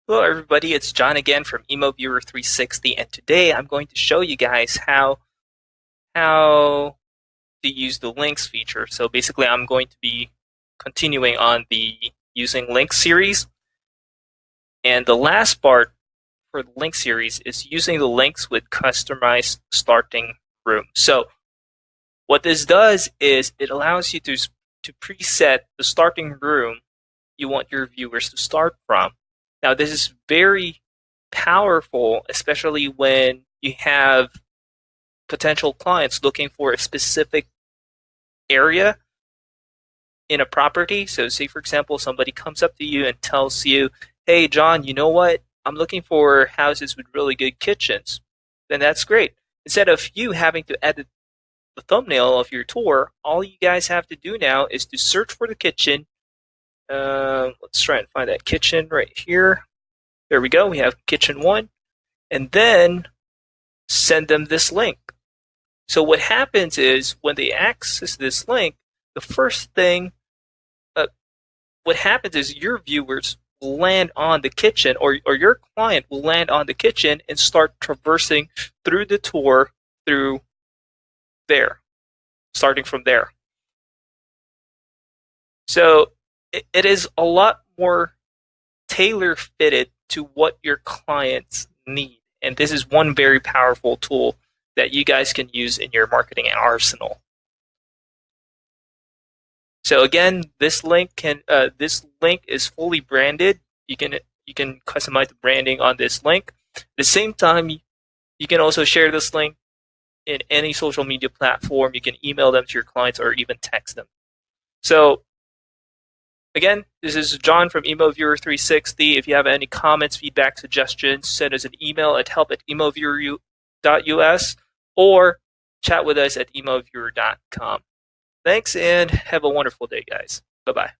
Hello everybody, it's John again from immoviewer 360, and today I'm going to show you guys how to use the links feature. So basically I'm going to be continuing on the using links series, and the last part for the link series is using the links with customized starting room. So what this does is it allows you to preset the starting room you want your viewers to start from. Now, this is very powerful, especially when you have potential clients looking for a specific area in a property. So, say, for example, somebody comes up to you and tells you, hey, John, you know what? I'm looking for houses with really good kitchens. Then that's great. Instead of you having to edit the thumbnail of your tour, all you guys have to do now is to search for the kitchen. Let's try and find that kitchen right here. There we go. We have kitchen one. And then send them this link. So what happens is when they access this link, the first thing, what happens is your viewers will land on the kitchen, or your client will land on the kitchen and start traversing through the tour through there, starting from there. So it is a lot more tailor fitted to what your clients need. And this is one very powerful tool that you guys can use in your marketing arsenal. So again, this link is fully branded. You can customize the branding on this link. At the same time, you can also share this link in any social media platform. You can email them to your clients or even text them. So again, this is John from immoviewer360. If you have any comments, feedback, suggestions, send us an email at help@immoviewer.us or chat with us at immoviewer.com. Thanks and have a wonderful day, guys. Bye-bye.